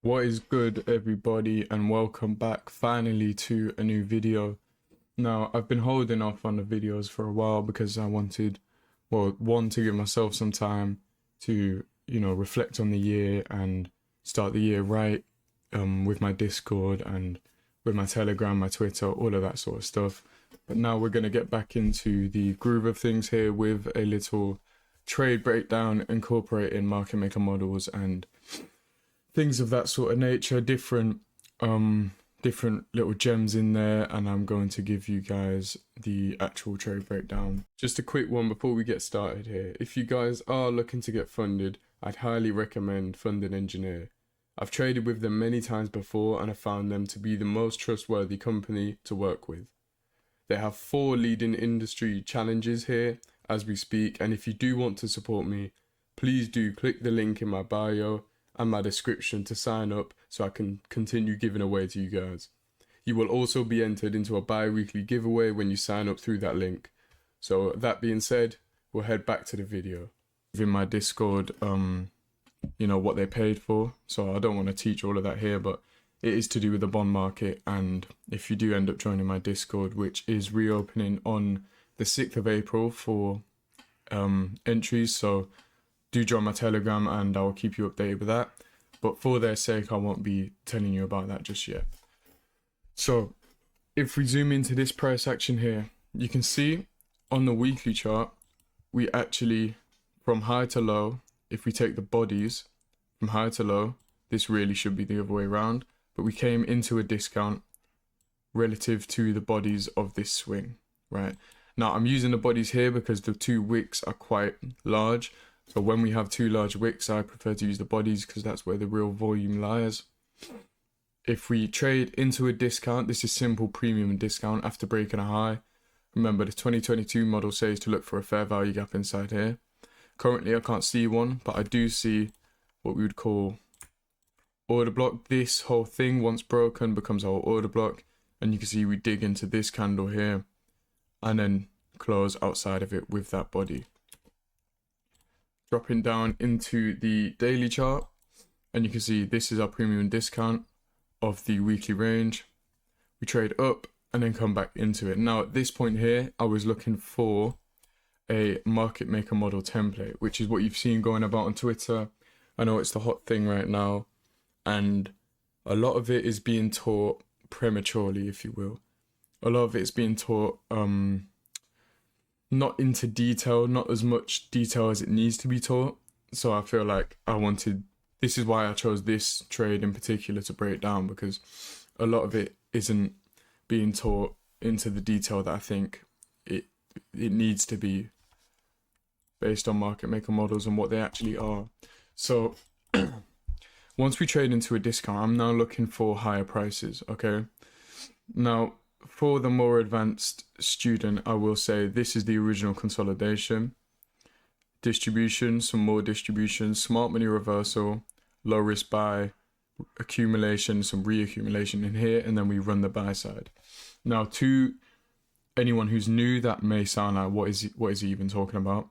What is good, everybody, and welcome back finally to a new video. Now, I've been holding off on the videos for a while because I wanted, well, one, to give myself some time to, reflect on the year and start the year right, with my Discord and with my Telegram, my Twitter, all of that sort of stuff. But now we're going to get back into the groove of things here with a little trade breakdown, incorporating market maker models and things of that sort of nature, different little gems in there, and I'm going to give you guys the actual trade breakdown. Just a quick one before we get started here. If you guys are looking to get funded, I'd highly recommend Funding Engineer. I've traded with them many times before and I found them to be the most trustworthy company to work with. They have 4 leading industry challenges here as we speak, and if you do want to support me, please do click the link in my bio and my description to sign up so I can continue giving away to you guys. You will also be entered into a bi-weekly giveaway when you sign up through that link. So that being said, we'll head back to the video. In my Discord, what they paid for, so I don't want to teach all of that here, but it is to do with the bond market. And if you do end up joining my Discord, which is reopening on the 6th of April for entries, so do join my Telegram and I will keep you updated with that. But for their sake, I won't be telling you about that just yet. So if we zoom into this price action here, you can see on the weekly chart, we actually, from high to low, if we take the bodies from high to low, this really should be the other way around, but we came into a discount relative to the bodies of this swing, right? Now I'm using the bodies here because the 2 wicks are quite large. So when we have 2 large wicks, I prefer to use the bodies because that's where the real volume lies. If we trade into a discount, this is simple premium and discount after breaking a high. Remember, the 2022 model says to look for a fair value gap inside here. Currently, I can't see one, but I do see what we would call order block. This whole thing, once broken, becomes our order block. And you can see we dig into this candle here and then close outside of it with that body. Dropping down into the daily chart, and you can see this is our premium discount of the weekly range. We trade up and then come back into it. Now at this point here, I was looking for a market maker model template, which is what you've seen going about on Twitter. I know it's the hot thing right now, and a lot of it is being taught prematurely, if you will. A lot of it is being taught not into detail, not as much detail as it needs to be taught. So I feel like this is why I chose this trade in particular to break down, because a lot of it isn't being taught into the detail that I think it needs to be based on market maker models and what they actually are. So once we trade into a discount, I'm now looking for higher prices, okay? Now, for the more advanced student, I will say this is the original consolidation. Distribution, some more distribution, smart money reversal, low risk buy, accumulation, some reaccumulation in here, and then we run the buy side. Now, to anyone who's new, that may sound like, what is he even talking about?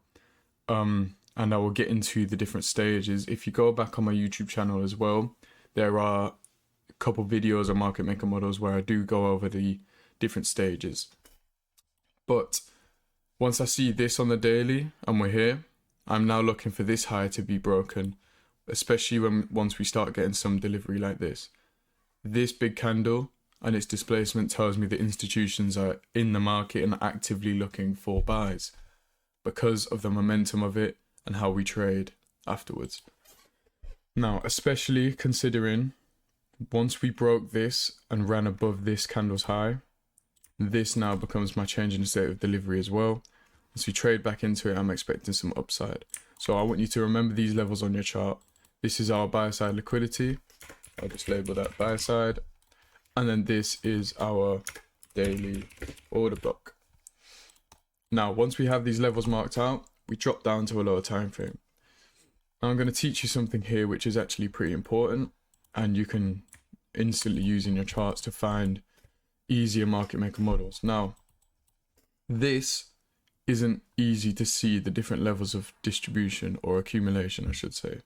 And I will get into the different stages. If you go back on my YouTube channel as well, there are a couple videos on market maker models where I do go over the different stages. But once I see this on the daily and we're here, I'm now looking for this high to be broken, especially once we start getting some delivery like this. This big candle and its displacement tells me that institutions are in the market and actively looking for buys because of the momentum of it and how we trade afterwards. Now, especially considering once we broke this and ran above this candle's high, this now becomes my change in state of delivery as well. As we trade back into it, I'm expecting some upside. So I want you to remember these levels on your chart. This is our buy side liquidity. I'll just label that buy side. And then this is our daily order block. Now, once we have these levels marked out, we drop down to a lower time frame. Now, I'm going to teach you something here which is actually pretty important, and you can instantly use in your charts to find easier market maker models. Now, this isn't easy to see the different levels of distribution or accumulation, I should say.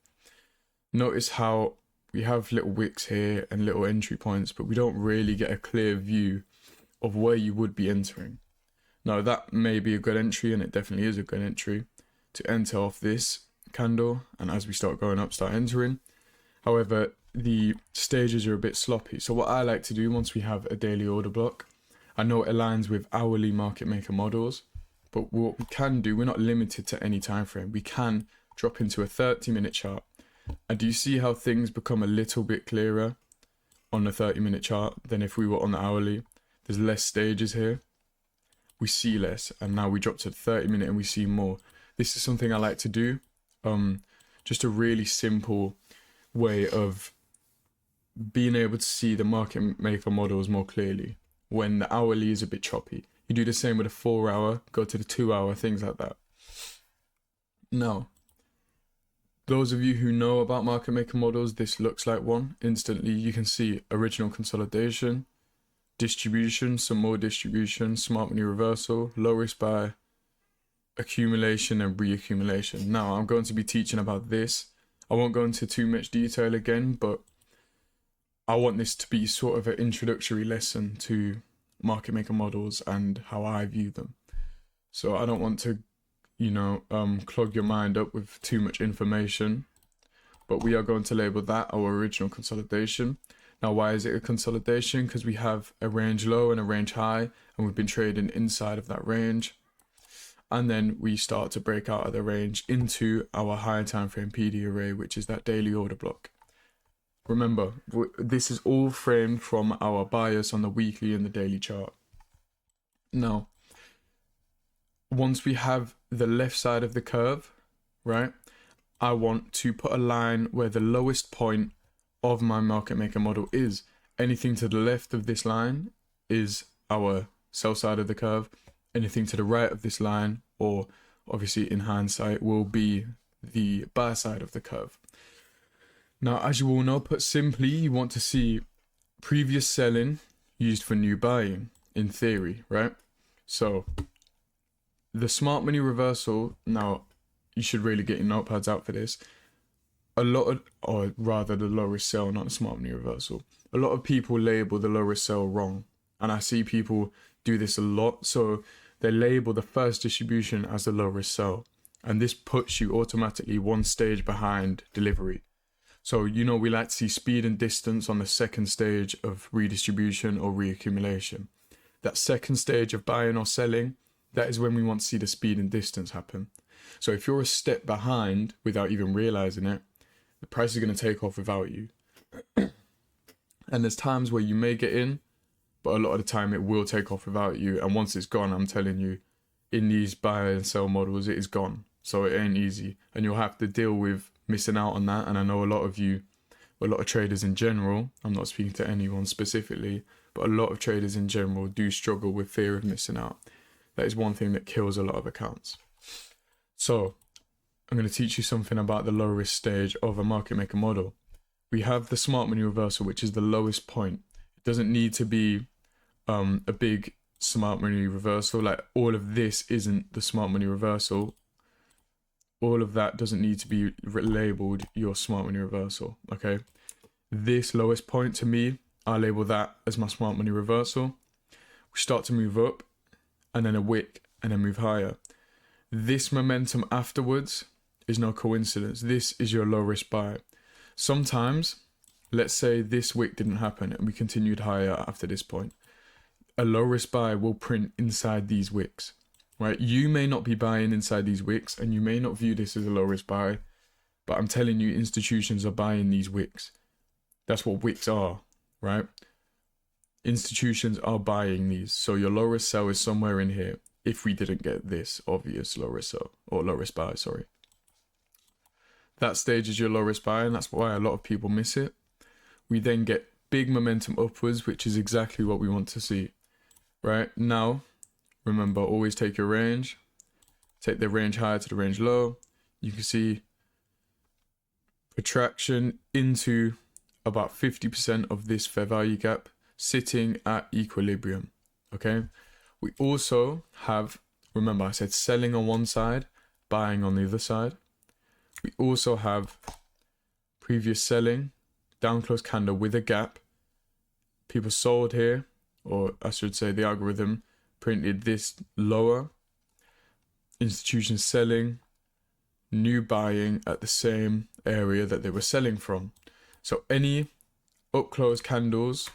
Notice how we have little wicks here and little entry points, but we don't really get a clear view of where you would be entering. Now that may be a good entry, and it definitely is a good entry to enter off this candle, and as we start going up, start entering. However, the stages are a bit sloppy. So what I like to do once we have a daily order block, I know it aligns with hourly market maker models, but what we can do, we're not limited to any time frame. We can drop into a 30-minute chart. And do you see how things become a little bit clearer on the 30-minute chart than if we were on the hourly? There's less stages here. We see less, and now we drop to the 30-minute and we see more. This is something I like to do. Just a really simple way of being able to see the market maker models more clearly when the hourly is a bit choppy. You do the same with a 4-hour, go to the 2-hour, things like that. Now, those of you who know about market maker models, this looks like one. Instantly, you can see original consolidation, distribution, some more distribution, smart money reversal, low risk buy, accumulation and reaccumulation. Now, I'm going to be teaching about this. I won't go into too much detail again, but I want this to be sort of an introductory lesson to market maker models and how I view them. So I don't want to clog your mind up with too much information, but we are going to label that our original consolidation. Now, why is it a consolidation? Because we have a range low and a range high, and we've been trading inside of that range. And then we start to break out of the range into our higher time frame PD array, which is that daily order block. Remember, this is all framed from our bias on the weekly and the daily chart. Now, once we have the left side of the curve, right, I want to put a line where the lowest point of my market maker model is. Anything to the left of this line is our sell side of the curve. Anything to the right of this line, or obviously in hindsight, will be the buy side of the curve. Now, as you all know, put simply, you want to see previous selling used for new buying, in theory, right? So the smart money reversal, now you should really get your notepads out for this. A lot of, or rather the low risk sell, not the smart money reversal. A lot of people label the low risk sell wrong. And I see people do this a lot. So they label the first distribution as the low risk sell. And this puts you automatically one stage behind delivery. So, we like to see speed and distance on the second stage of redistribution or reaccumulation. That second stage of buying or selling, that is when we want to see the speed and distance happen. So if you're a step behind without even realizing it, the price is going to take off without you. And there's times where you may get in, but a lot of the time it will take off without you. And once it's gone, I'm telling you, in these buy and sell models, it is gone. So it ain't easy. And you'll have to deal with missing out on that. And I know a lot of traders in general, I'm not speaking to anyone specifically, but a lot of traders in general do struggle with fear of missing out. That is one thing that kills a lot of accounts. So I'm going to teach you something about the low risk stage of a market maker model. We have the smart money reversal, which is the lowest point. It doesn't need to be a big smart money reversal. Like, all of this isn't the smart money reversal. All of that doesn't need to be labeled your smart money reversal, okay? This lowest point, to me, I label that as my smart money reversal. We start to move up, and then a wick, and then move higher. This momentum afterwards is no coincidence. This is your low risk buy. Sometimes, let's say this wick didn't happen and we continued higher after this point. A low risk buy will print inside these wicks. Right, you may not be buying inside these wicks, and you may not view this as a low risk buy, but I'm telling you, institutions are buying these wicks. That's what wicks are, right? Institutions are buying these. So your low risk sell is somewhere in here. If we didn't get this obvious low risk sell, or low risk buy, sorry. That stage is your low risk buy, and that's why a lot of people miss it. We then get big momentum upwards, which is exactly what we want to see. Right now, remember, always take your range, take the range high to the range low. You can see attraction into about 50% of this fair value gap sitting at equilibrium, okay? We also have, remember I said selling on one side, buying on the other side. We also have previous selling, down close candle with a gap. People sold here, or I should say the algorithm printed this lower, institutions selling, new buying at the same area that they were selling from. So any up close candles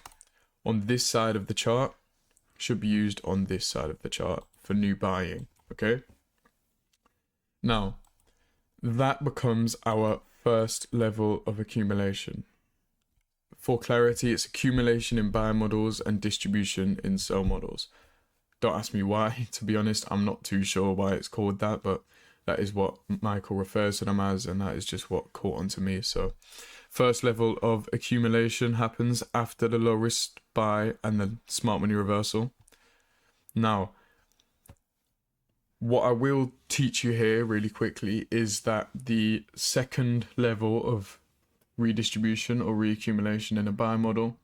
on this side of the chart should be used on this side of the chart for new buying. Okay, now that becomes our first level of accumulation. For clarity, it's accumulation in buy models and distribution in sell models. Don't ask me why, to be honest. I'm not too sure why it's called that, but that is what Michael refers to them as, and that is just what caught on to me. So first level of accumulation happens after the low risk buy and the smart money reversal. Now, what I will teach you here really quickly is that the second level of redistribution or reaccumulation in a buy model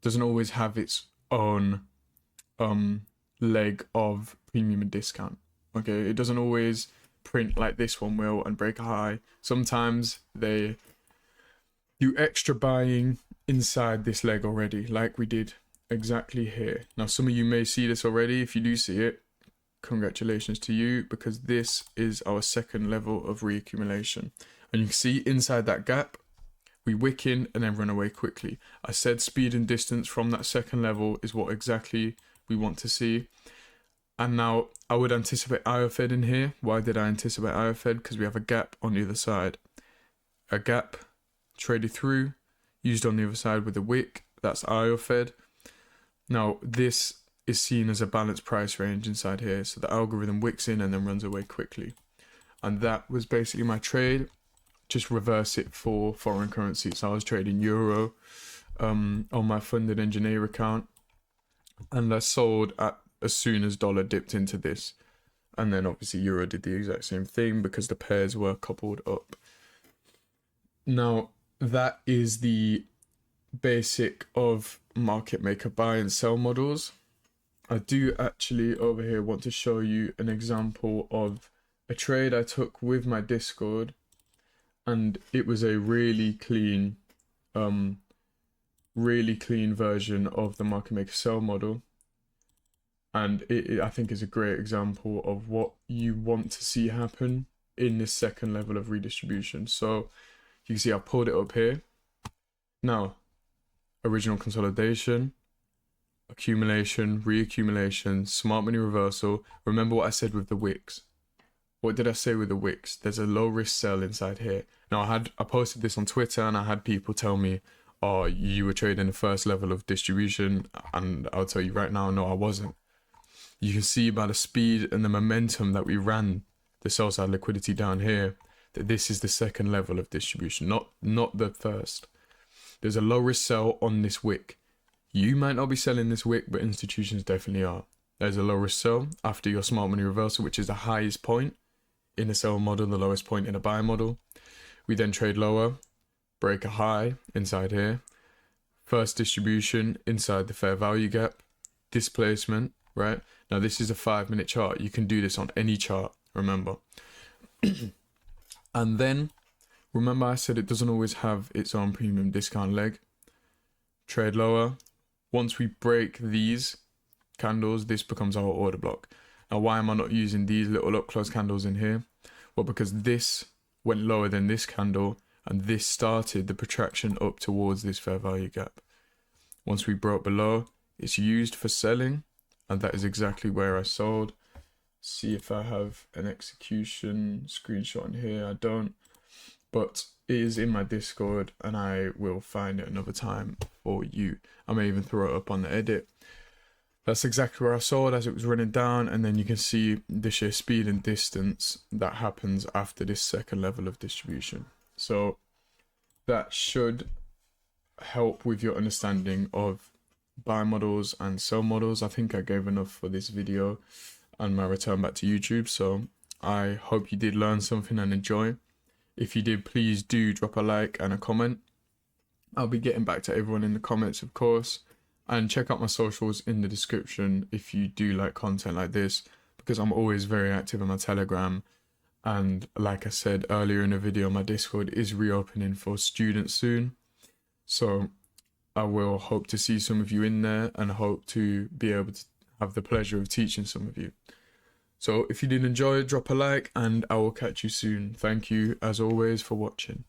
doesn't always have its own leg of premium and discount. Okay, it doesn't always print like this one will and break a high. Sometimes they do extra buying inside this leg already, like we did exactly here. Now, some of you may see this already. If you do see it, congratulations to you, because this is our second level of reaccumulation. And you can see inside that gap, we wick in and then run away quickly. I said speed and distance from that second level is what exactly we want to see. And now I would anticipate IOFED in here. Why did I anticipate IOFED? Because we have a gap on the other side. A gap traded through, used on the other side with a wick. That's IOFED. Now this is seen as a balanced price range inside here. So the algorithm wicks in and then runs away quickly. And that was basically my trade. Just reverse it for foreign currency. So I was trading euro on my funded engineer account, and I sold at as soon as dollar dipped into this. And then obviously euro did the exact same thing because the pairs were coupled up. Now that is the basic of market maker buy and sell models. I do actually over here want to show you an example of a trade I took with my Discord, and it was a really clean version of the market maker sell model. And it I think is a great example of what you want to see happen in this second level of redistribution. So you can see I pulled it up here. Now, original consolidation, accumulation, reaccumulation, smart money reversal. Remember what I said with the wicks. What did I say with the wicks? There's a low risk sell inside here. Now I posted this on Twitter and I had people tell me, oh, you were trading the first level of distribution, and I'll tell you right now, no, I wasn't. You can see by the speed and the momentum that we ran the sell side liquidity down here, that this is the second level of distribution, not the first. There's a low risk sell on this wick. You might not be selling this wick, but institutions definitely are. There's a low risk sell after your smart money reversal, which is the highest point in a sell model, the lowest point in a buy model. We then trade lower, break a high inside here, first distribution inside the fair value gap, displacement, right? Now this is a 5-minute chart. You can do this on any chart, remember. And then, remember I said it doesn't always have its own premium discount leg. Trade lower. Once we break these candles, this becomes our order block. Now why am I not using these little up close candles in here? Well, because this went lower than this candle, and this started the protraction up towards this fair value gap. Once we broke below, it's used for selling, and that is exactly where I sold. See if I have an execution screenshot in here. I don't, but it is in my Discord and I will find it another time for you. I may even throw it up on the edit. That's exactly where I sold as it was running down, and then you can see the sheer speed and distance that happens after this second level of distribution. So that should help with your understanding of buy models and sell models. I think I gave enough for this video and my return back to YouTube. So I hope you did learn something and enjoy. If you did, please do drop a like and a comment. I'll be getting back to everyone in the comments, of course. And check out my socials in the description if you do like content like this, because I'm always very active on my Telegram. And like I said earlier in the video, my Discord is reopening for students soon. So I will hope to see some of you in there and hope to be able to have the pleasure of teaching some of you. So if you did enjoy, drop a like and I will catch you soon. Thank you as always for watching.